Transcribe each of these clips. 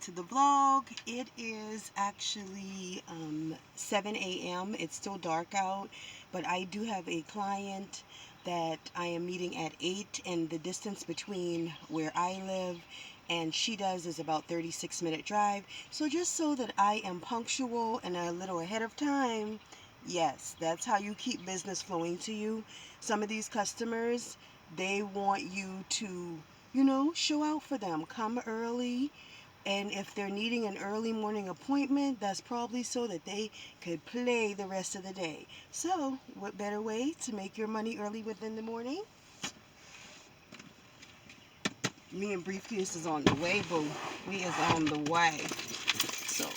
to the vlog. It is actually 7 a.m. It's still dark out, but I do have a client that I am meeting at 8, and the distance between where I live and she does is about 36-minute drive. So just so that I am punctual and a little ahead of time, yes, that's how you keep business flowing to you. Some of these customers, they want you to, show out for them. Come early. And if they're needing an early morning appointment, that's probably so that they could play the rest of the day. So, what better way to make your money early within the morning? Me and Briefcase is on the way, boo. We is on the way. So,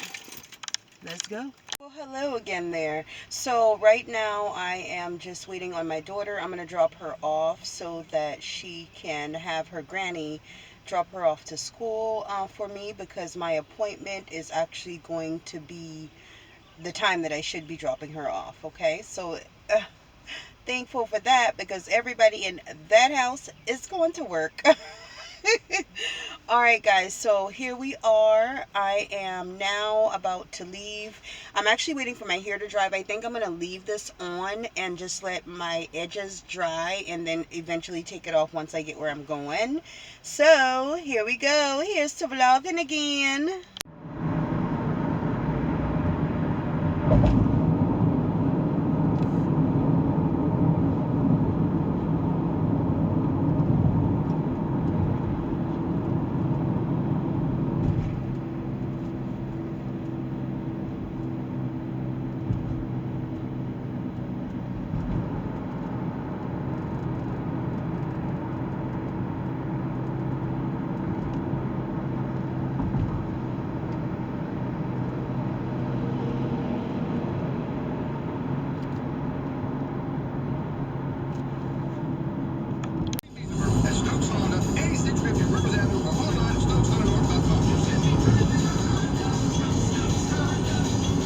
let's go. Well, hello again there. So right now I am just waiting on my daughter. I'm going to drop her off so that she can have her granny drop her off to school for me, because my appointment is actually going to be the time that I should be dropping her off. Okay, so thankful for that, because everybody in that house is going to work. Alright guys, so here we are. I am now about to leave. I'm actually waiting for my hair to dry. I think I'm going to leave this on and just let my edges dry, and then eventually take it off once I get where I'm going. So here we go. Here's to vlogging again.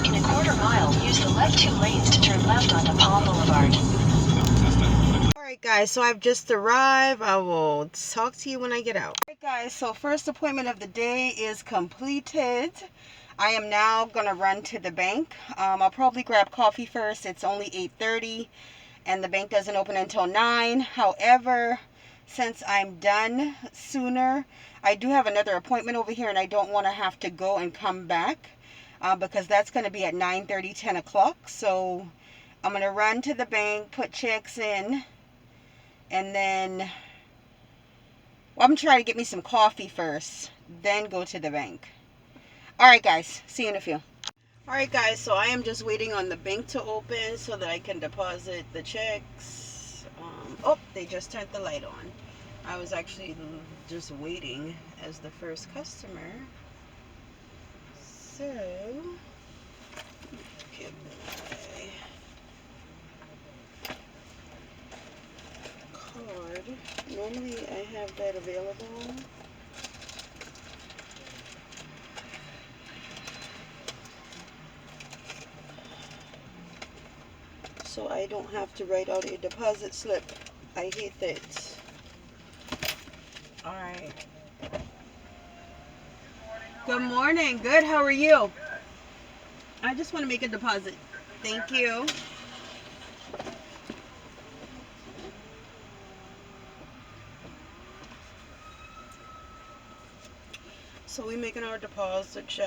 In a quarter mile, use the left 2 lanes to turn left onto Palm Boulevard. Alright guys, so I've just arrived. I will talk to you when I get out. Alright guys, so first appointment of the day is completed. I am now going to run to the bank. I'll probably grab coffee first. It's only 8:30 and the bank doesn't open until 9. However, since I'm done sooner, I do have another appointment over here, and I don't want to have to go and come back because that's going to be at 9:30, 10 o'clock. So I'm going to run to the bank, put checks in, and then I'm trying to get me some coffee first, then go to the bank. Alright guys, see you in a few. Alright guys, so I am just waiting on the bank to open so that I can deposit the checks. Oh, they just turned the light on. I was actually just waiting as the first customer. So, get my card. Normally I have that available. So I don't have to write out a deposit slip. I hate that. Alright. Good morning. Good. How are you? I just want to make a deposit. Thank you. So we making our deposit.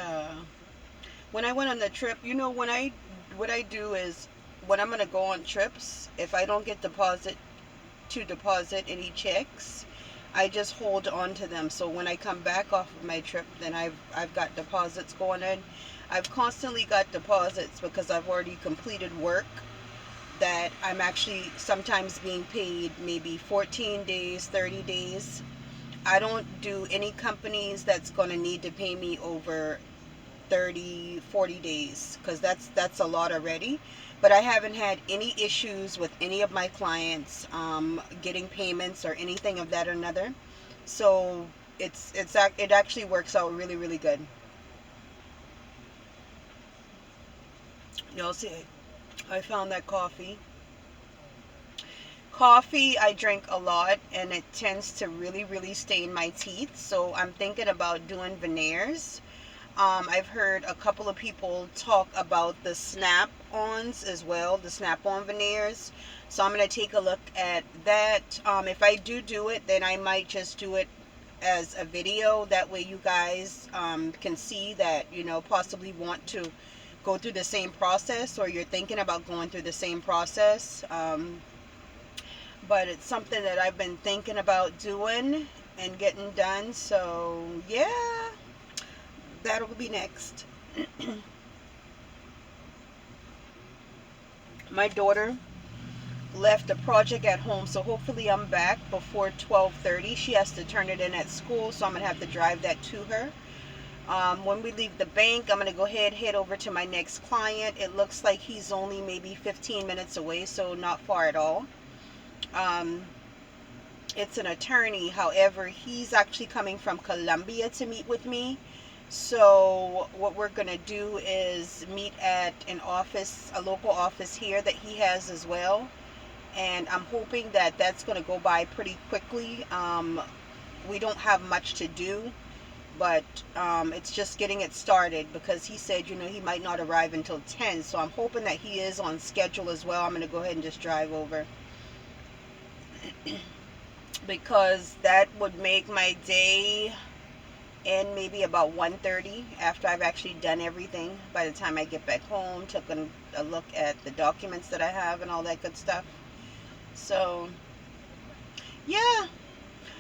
When I went on the trip, what I do is, when I'm gonna go on trips, if I don't get deposit any checks, I just hold on to them. So when I come back off of my trip, then I've got deposits going in. I've constantly got deposits because I've already completed work that I'm actually sometimes being paid maybe 14 days, 30 days. I don't do any companies that's going to need to pay me over 30, 40 days, because that's a lot already. But I haven't had any issues with any of my clients getting payments or anything of that or another. So it actually works out really, really good. You'll see, I found that coffee. Coffee, I drink a lot, and it tends to really, really stain my teeth. So I'm thinking about doing veneers. I've heard a couple of people talk about the snap-ons as well, the snap-on veneers. So I'm going to take a look at that. If I do it, then I might just do it as a video. That way you guys can see that, you know, possibly want to go through the same process, or you're thinking about going through the same process. But it's something that I've been thinking about doing and getting done. So yeah, that'll be next. My daughter left a project at home, so hopefully I'm back before 12:30. She has to turn it in at school, so I'm gonna have to drive that to her. When we leave the bank, I'm gonna go head over to my next client. It looks like he's only maybe 15 minutes away, so not far at all. It's an attorney, however, he's actually coming from Colombia to meet with me. So what we're gonna do is meet at an office, a local office here that he has as well, and I'm hoping that that's gonna go by pretty quickly. We don't have much to do, but it's just getting it started, because he said, you know, he might not arrive until 10, so I'm hoping that he is on schedule as well. I'm gonna go ahead and just drive over because that would make my day end maybe about 1:30 after I've actually done everything. By the time I get back home, took a look at the documents that I have and all that good stuff. So yeah,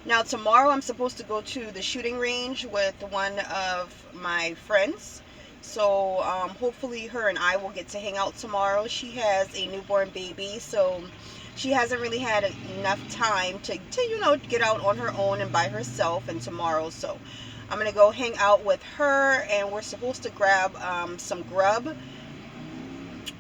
now tomorrow I'm supposed to go to the shooting range with one of my friends. So hopefully her and I will get to hang out tomorrow. She has a newborn baby, so she hasn't really had enough time to you know, get out on her own and by herself. And tomorrow, so I'm gonna go hang out with her, and we're supposed to grab some grub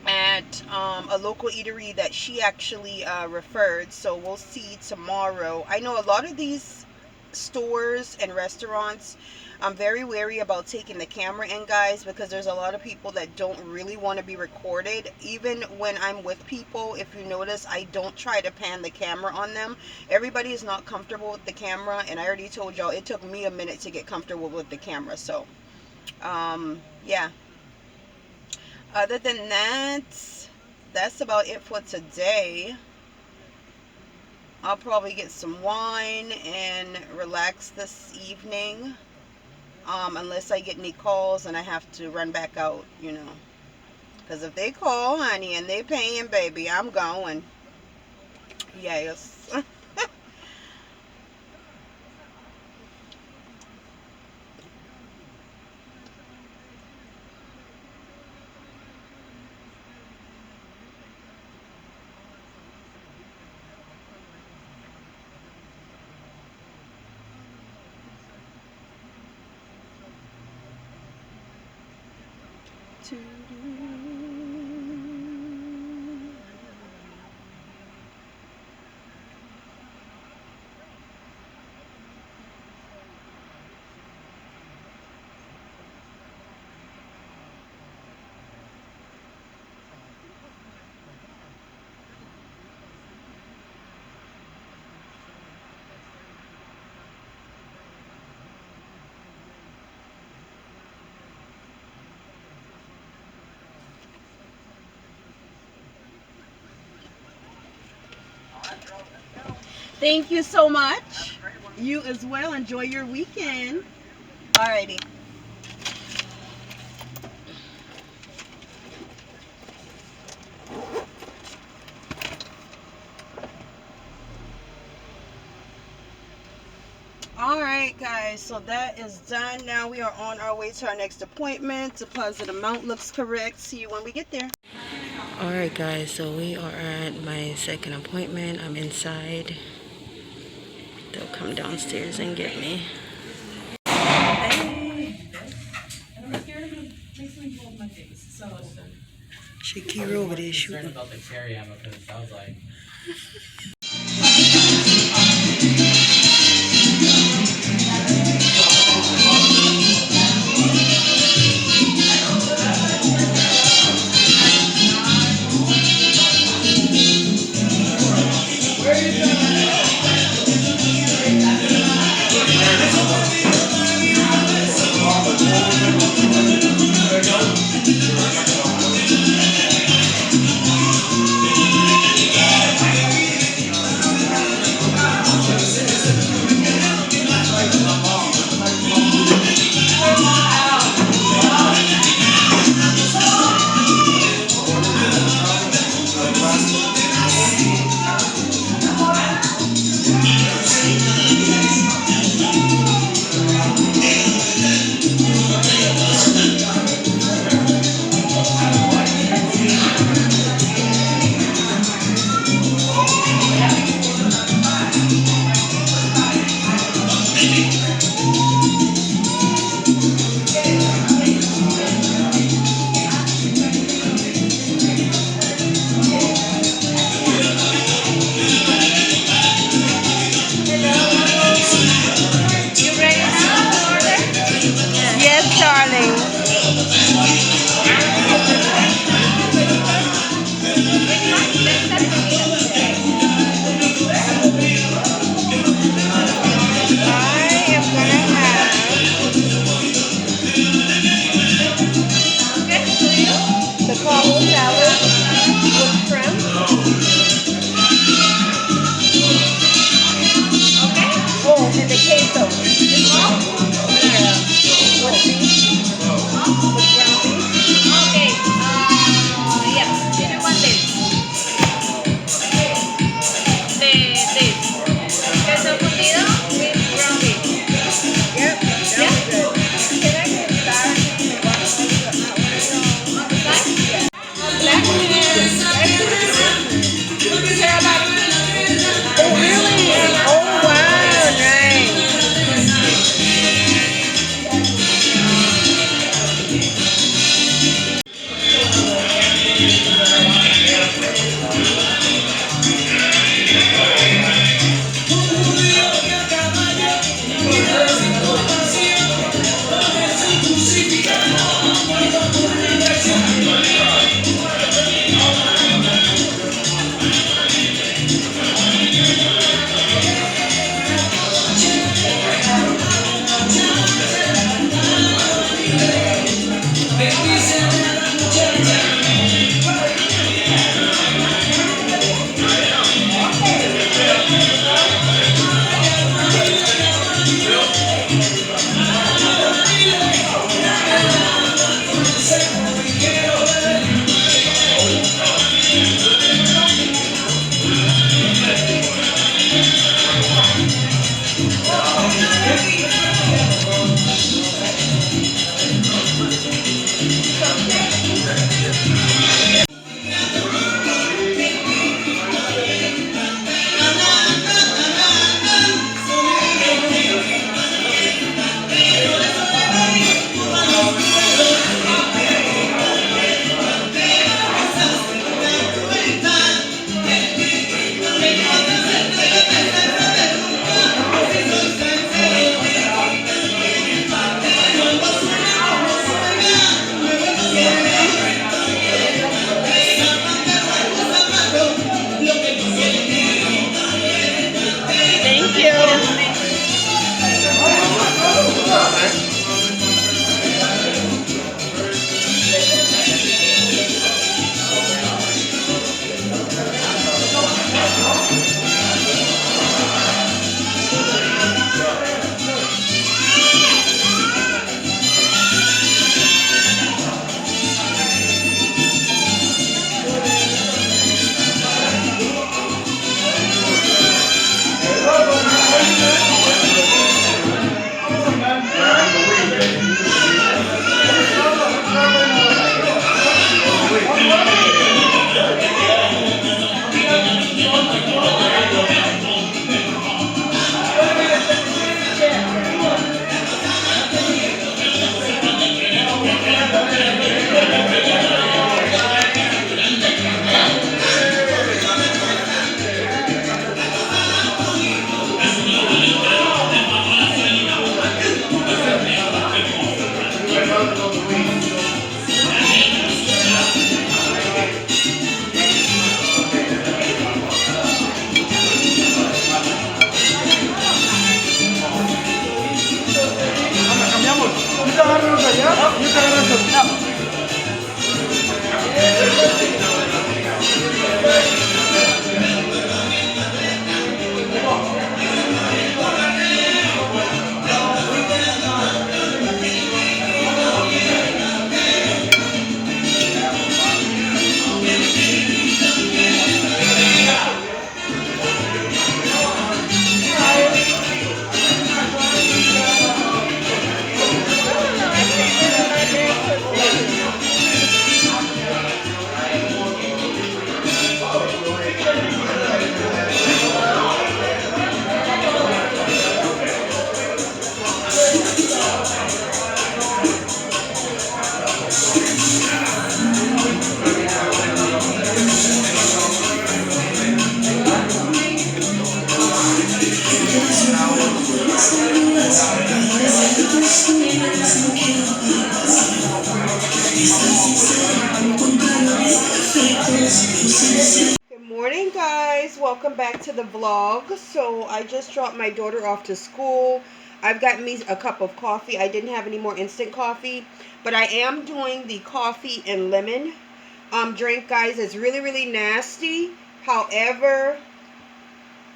at a local eatery that she actually referred. So we'll see tomorrow. I know a lot of these stores and restaurants, I'm very wary about taking the camera in, guys, because there's a lot of people that don't really want to be recorded. Even when I'm with people, if you notice, I don't try to pan the camera on them. Everybody is not comfortable with the camera, and I already told y'all it took me a minute to get comfortable with the camera. So yeah, other than that, that's about it for today. I'll probably get some wine and relax this evening, unless I get any calls and I have to run back out, you know, because if they call, honey, and they paying, baby, I'm going. Yes. Thank you so much. You as well. Enjoy your weekend. Alrighty. Alright, guys, so that is done. Now we are on our way to our next appointment. Deposit amount looks correct. See you when we get there. Alright, guys, so we are at my second appointment. I'm inside. They'll come downstairs and get me. Hey. Shakira over there shooting. About the cherry ammo, because it sounds like. darling. I am gonna have the Tahoe salad with shrimp. Oh, and the queso. Yeah. With beef. With ground beef. Yep. Sounds good. Can I get Oh, really? Oh, wow. Nice. Thank you. welcome back to the vlog. So I just dropped my daughter off to school. I've got me a cup of coffee. I didn't have any more instant coffee, but I am doing the coffee and lemon drink, guys. It's really nasty. However,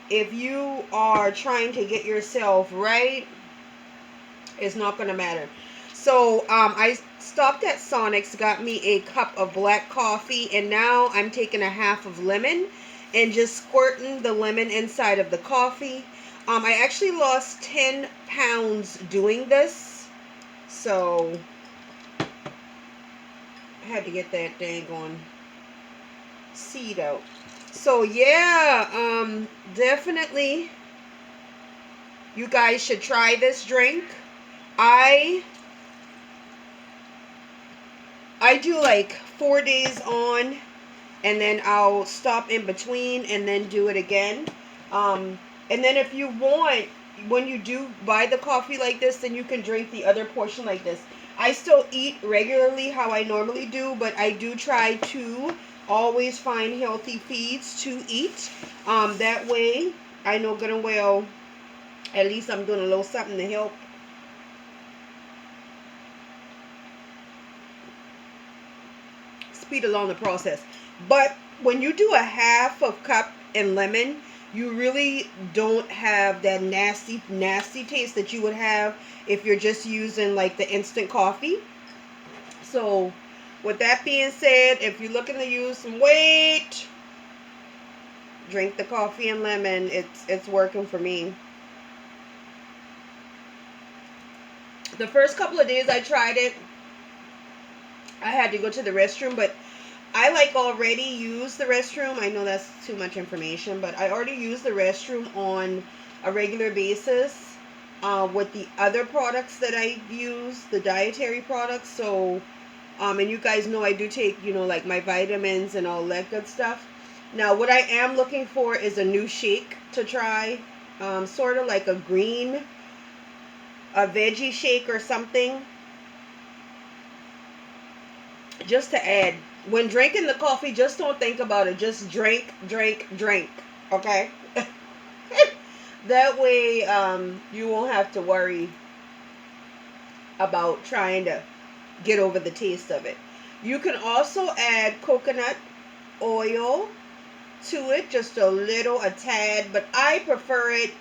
if you are trying to get yourself right, it's not going to matter. So I stopped at Sonic's, got me a cup of black coffee, and now I'm taking a half of lemon and just squirting the lemon inside of the coffee. I actually lost 10 pounds doing this, so I had to get that dang on seed out. So yeah, definitely you guys should try this drink. I do like 4 days on, and then I'll stop in between and then do it again. And then if you want, when you do buy the coffee like this, then you can drink the other portion like this. I still eat regularly how I normally do, but I do try to always find healthy feeds to eat. That way, I know good and well, at least I'm doing a little something to help speed along the process. But when you do a half of cup and lemon, you really don't have that nasty taste that you would have if you're just using like the instant coffee. So with that being said, if you're looking to use some weight, drink the coffee and lemon. It's working for me. The first couple of days I tried it, I had to go to the restroom, but I like already use the restroom. I know that's too much information, but I already use the restroom on a regular basis with the other products that I use, the dietary products. So, and you guys know I do take, like my vitamins and all that good stuff. Now, what I am looking for is a new shake to try, sort of like a veggie shake or something, just to add. When drinking the coffee, just don't think about it. Just drink, okay? That way, you won't have to worry about trying to get over the taste of it. You can also add coconut oil to it, just a tad, but I prefer it.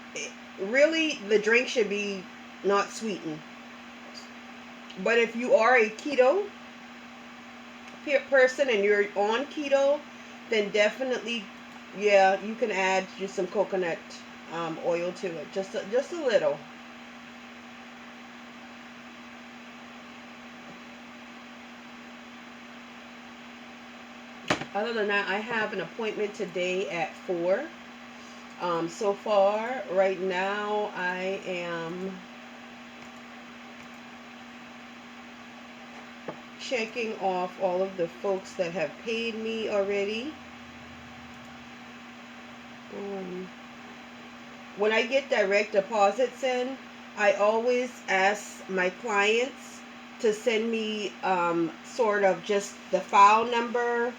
Really, the drink should be not sweetened. But if you are a keto person and you're on keto, then definitely, yeah, you can add just some coconut oil to it, just a little. Other than that, I have an appointment today at 4. So far, right now, I am checking off all of the folks that have paid me already. When I get direct deposits in, I always ask my clients to send me sort of just the file number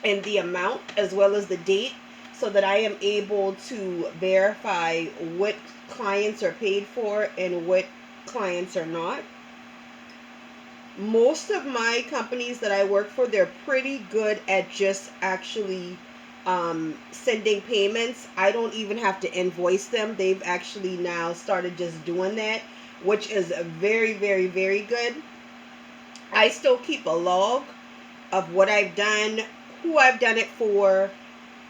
and the amount as well as the date, so that I am able to verify what clients are paid for and what clients are not. Most of my companies that I work for, they're pretty good at just actually sending payments. I don't even have to invoice them. They've actually now started just doing that, which is very good. I still keep a log of what I've done, who I've done it for,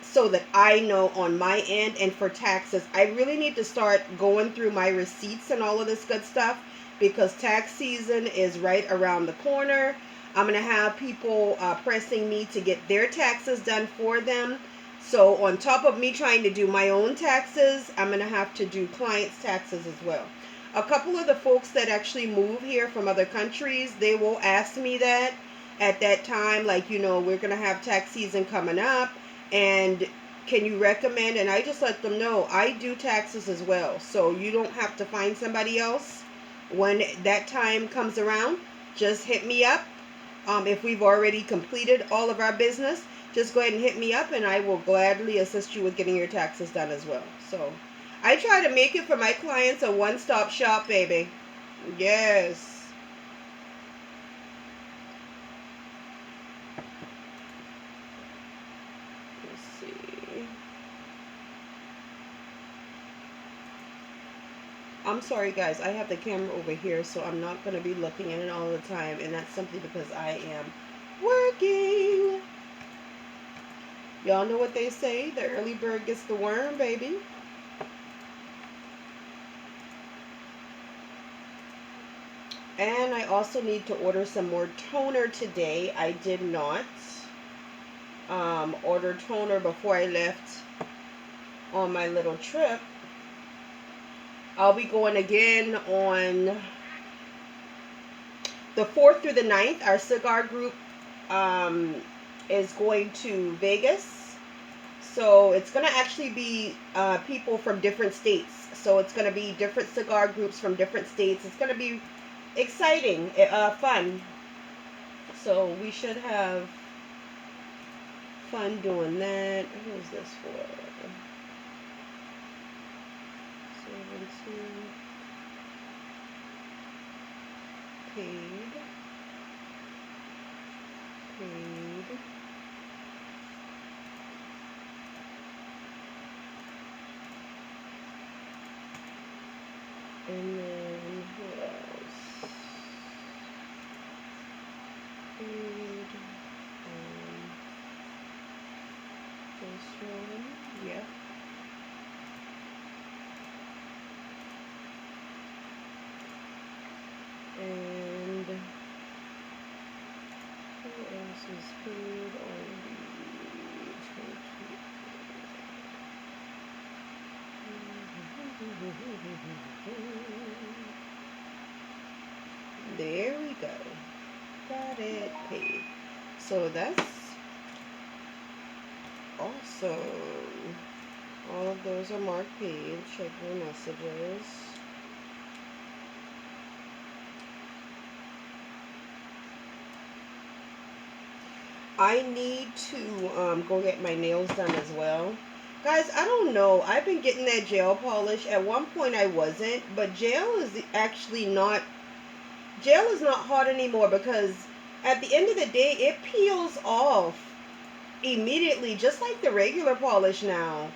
so that I know on my end. And for taxes, I really need to start going through my receipts and all of this good stuff, because tax season is right around the corner. I'm going to have people pressing me to get their taxes done for them. So on top of me trying to do my own taxes, I'm going to have to do clients' taxes as well. A couple of the folks that actually move here from other countries, they will ask me that at that time, like, we're going to have tax season coming up, and can you recommend? And I just let them know I do taxes as well. So you don't have to find somebody else. When that time comes around, just hit me up. If we've already completed all of our business, just go ahead and hit me up, and I will gladly assist you with getting your taxes done as well. So I try to make it for my clients a one-stop shop, baby. Yes. Let's see. I'm sorry, guys. I have the camera over here, so I'm not going to be looking at it all the time, and that's simply because I am working. Y'all know what they say? The early bird gets the worm, baby. And I also need to order some more toner today. I did not order toner before I left on my little trip. I'll be going again on the 4th through the 9th. Our cigar group is going to Vegas. So it's going to actually be people from different states. So it's going to be different cigar groups from different states. It's going to be exciting, fun. So we should have fun doing that. Who is this for? 17. Paid. And then what else? Paid. This one. Yeah. And who else is paid on the 20? There we go. Got it paid. So that's awesome. All of those are marked paid. Check your messages. I need to go get my nails done as well. Guys, I don't know. I've been getting that gel polish. At one point I wasn't, but gel is not hard anymore, because at the end of the day it peels off immediately, just like the regular polish now.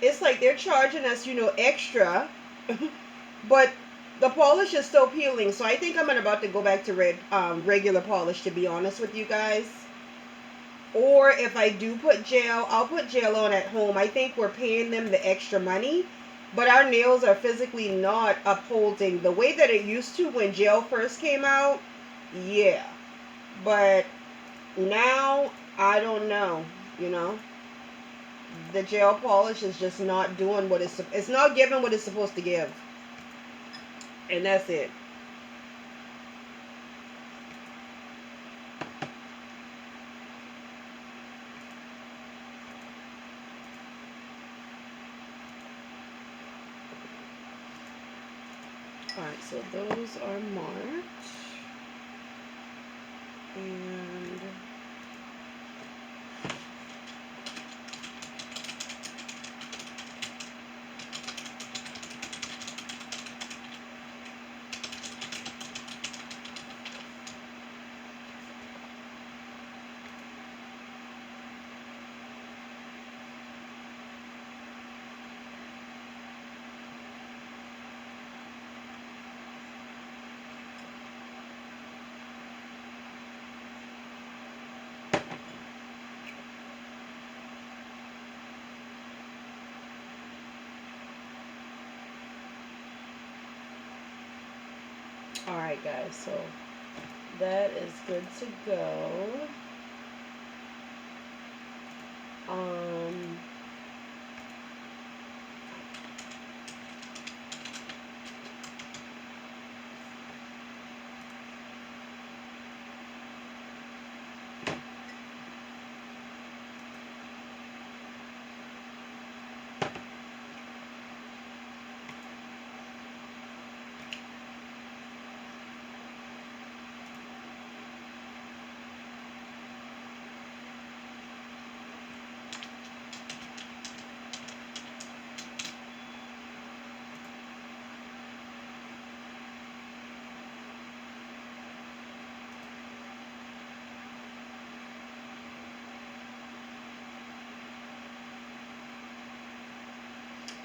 It's like they're charging us, extra, but the polish is still peeling. So I think I'm about to go back to regular polish, to be honest with you guys. Or if I do put gel, I'll put gel on at home. I think we're paying them the extra money, but our nails are physically not upholding the way that it used to when gel first came out. Yeah. But now, I don't know, The gel polish is just not doing what it's not giving what it's supposed to give. And that's it. Alright, so those are marked. And alright, guys, so that is good to go.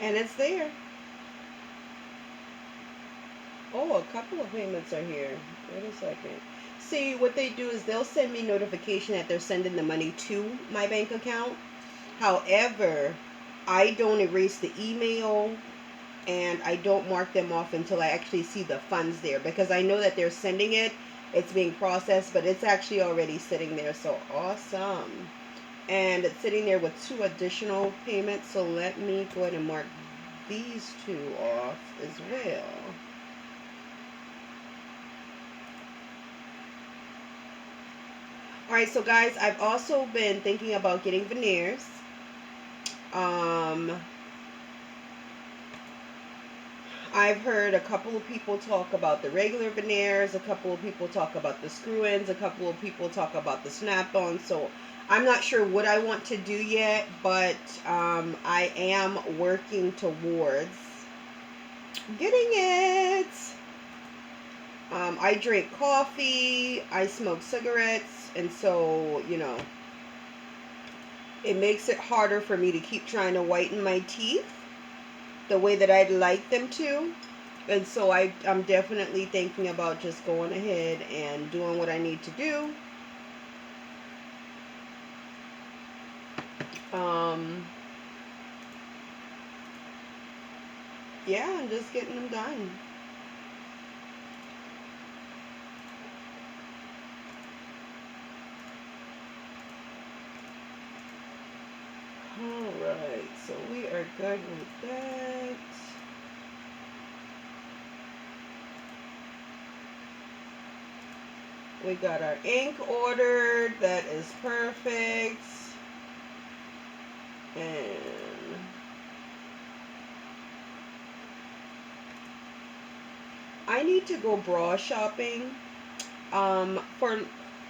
And it's there. Oh, a couple of payments are here. Wait a second. See, what they do is they'll send me notification that they're sending the money to my bank account. However, I don't erase the email and I don't mark them off until I actually see the funds there, because I know that they're sending it, it's being processed, but it's actually already sitting there. So awesome. And it's sitting there with 2 additional payments. So let me go ahead and mark these 2 off as well. Alright, so guys, I've also been thinking about getting veneers. I've heard a couple of people talk about the regular veneers, a couple of people talk about the screw-ins, a couple of people talk about the snap-ons. So I'm not sure what I want to do yet, but I am working towards getting it. I drink coffee, I smoke cigarettes, and so, you know, it makes it harder for me to keep trying to whiten my teeth the way that I'd like them to. And so I'm definitely thinking about just going ahead and doing what I need to do. Yeah, and just getting them done. Alright, so we are good with that. We got our ink ordered. That is perfect. And I need to go bra shopping. I'm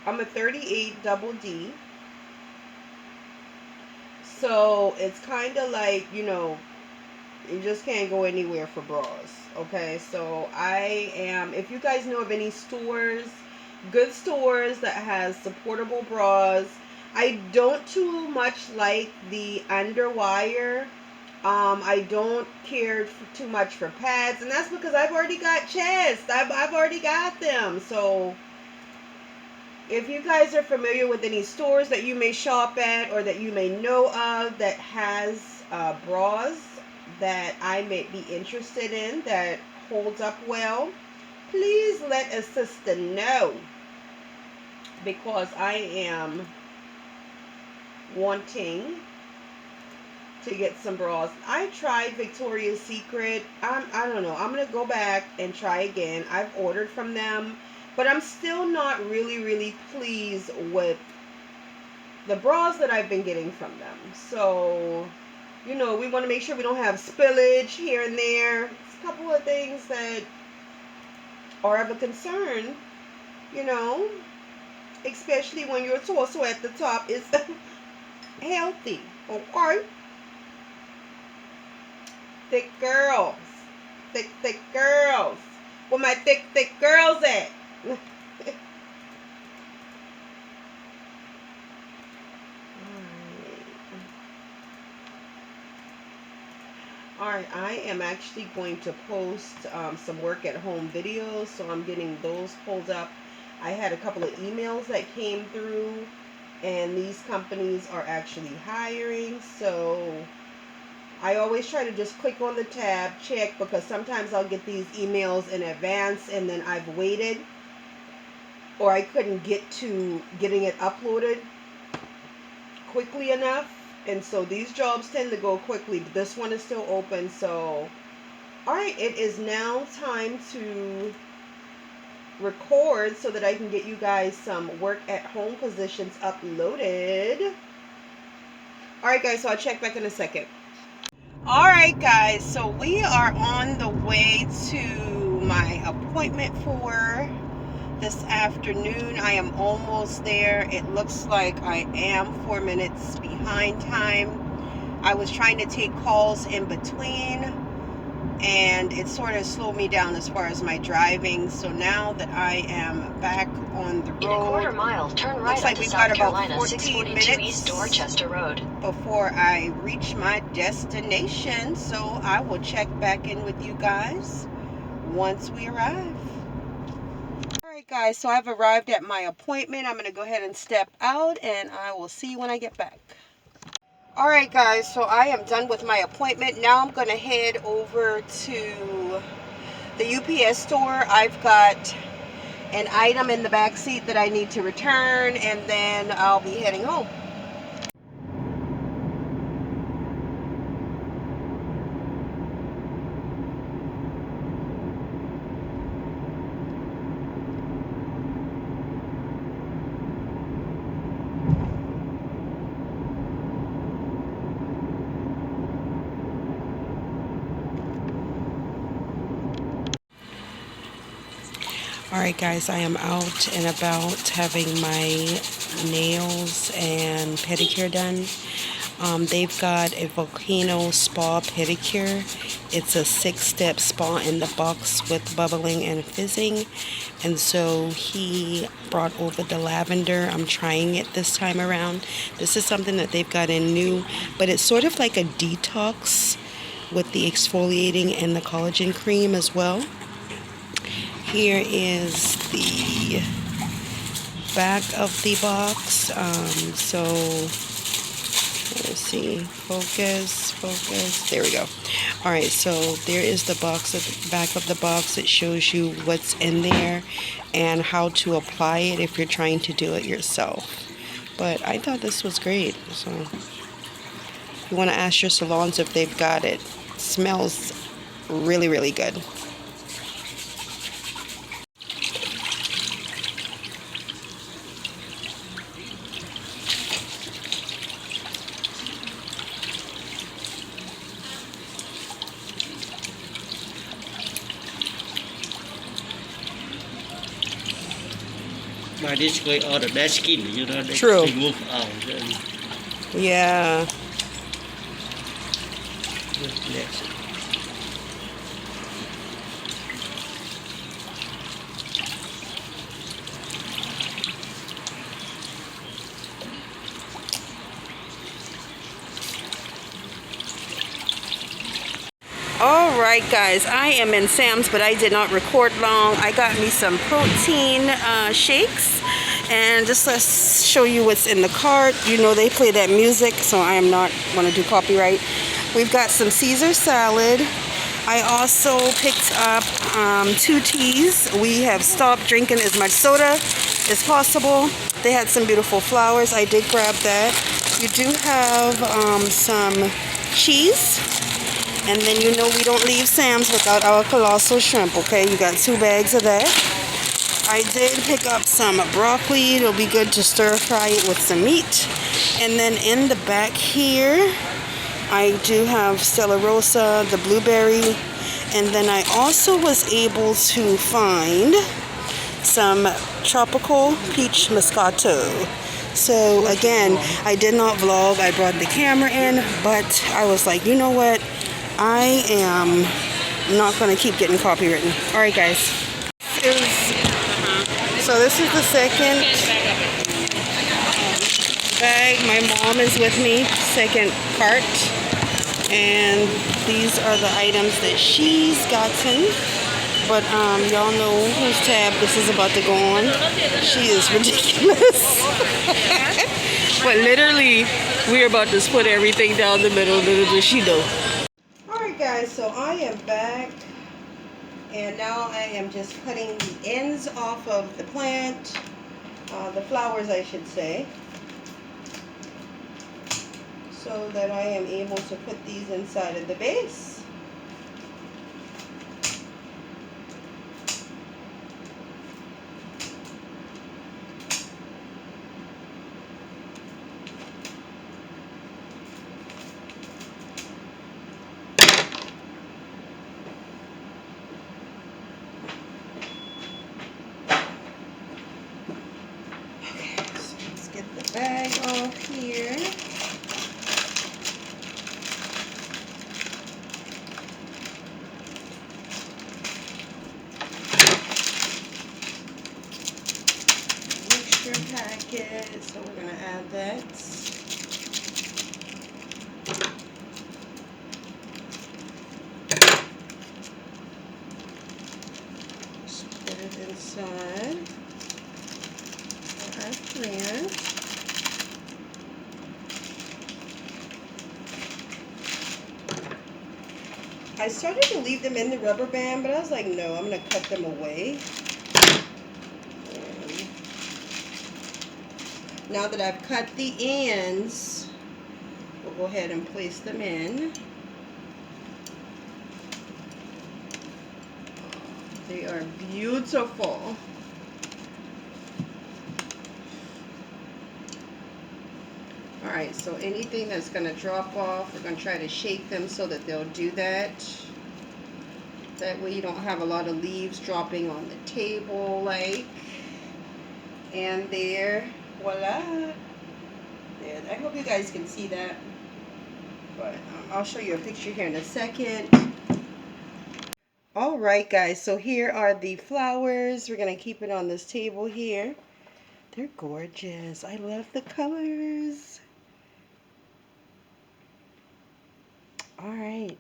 a 38 double D. So it's kind of like, you know, you just can't go anywhere for bras. Okay, so if you guys know of any stores, good stores that has supportable bras. I don't too much like the underwire. I don't care too much for pads, and that's because I've already got chest. I've already got them. So if you guys are familiar with any stores that you may shop at or that you may know of that has bras that I may be interested in that holds up well, please let a sister know, because I am wanting to get some bras. I tried Victoria's Secret. I don't know. I'm going to go back and try again. I've ordered from them, but I'm still not really pleased with the bras that I've been getting from them. So, you know, we want to make sure we don't have spillage here and there. It's a couple of things that are of a concern, you know, especially when your torso at the top is healthy. Okay? Thick girls. Thick girls. Where my thick girls at? Alright, I am actually going to post some work at home videos, so I'm getting those pulled up. I had a couple of emails that came through, and these companies are actually hiring, so I always try to just click on the tab, check, because sometimes I'll get these emails in advance and then I've waited, or I couldn't get to getting it uploaded quickly enough. And so these jobs tend to go quickly, but this one is still open. So, alright, it is now time to record so that I can get you guys some work at home positions uploaded. Alright guys, so I'll check back in a second. Alright guys, so we are on the way to my appointment for this afternoon. I am almost there. It looks like I am 4 minutes behind time. I was trying to take calls in between, and it sort of slowed me down as far as my driving. So now that I am back on the road, in a quarter mile, turn right looks like onto we've South got about Carolina 14 642 minutes East Dorchester Road before I reach my destination. So I will check back in with you guys once we arrive. Alright guys, so I've arrived at my appointment. I'm going to go ahead and step out, and I will see you when I get back. Alright guys, so I am done with my appointment. Now I'm going to head over to the UPS store. I've got an item in the back seat that I need to return, and then I'll be heading home. Alright guys, I am out and about having my nails and pedicure done. They've got a Volcano Spa pedicure. It's a 6-step spa in the box with bubbling and fizzing. And so he brought over the lavender. I'm trying it this time around. This is something that they've got in new, but it's sort of like a detox with the exfoliating and the collagen cream as well. Here is the back of the box. So let's see, focus, there we go. All right, so there is the box at the back of the box. It shows you what's in there and how to apply it if you're trying to do it yourself. But I thought this was great. So you want to ask your salons if they've got it. It smells really, really good. Mà this going all the dead skin, you know, they True. remove out. Yeah. Next. Alright guys, I am in Sam's, but I did not record long. I got me some protein shakes, and just let's show you what's in the cart. You know they play that music, so I am not going to do copyright. We've got some Caesar salad. I also picked up 2 teas. We have stopped drinking as much soda as possible. They had some beautiful flowers. I did grab that. You do have some cheese. And then you know we don't leave Sam's without our colossal shrimp, okay? You got 2 bags of that. I did pick up some broccoli. It'll be good to stir fry it with some meat. And then in the back here, I do have Stella Rosa, the blueberry. And then I also was able to find some tropical peach moscato. So again, I did not vlog. I brought the camera in, but I was like, you know what? I am not going to keep getting copywritten. Alright guys. So this is the second bag. My mom is with me. Second cart. And these are the items that she's gotten. But y'all know whose tab this is about to go on. She is ridiculous. But literally, we're about to split everything down the middle. Little does she know. Alright guys, so I am back, and now I am just cutting the ends off of the plant, the flowers I should say, so that I am able to put these inside of the vase. Bag off here. extra packet, so we're going to add that. Just put it inside our plant. I started to leave them in the rubber band, but I was like, no, I'm going to cut them away. And now that I've cut the ends, we'll go ahead and place them in. They are beautiful. Alright, so anything that's going to drop off, we're going to try to shape them so that they'll do that. That way you don't have a lot of leaves dropping on the table, like. And there, voila. There, I hope you guys can see that. But I'll show you a picture here in a second. Alright guys, so here are the flowers. We're going to keep it on this table here. They're gorgeous. I love the colors. Alright.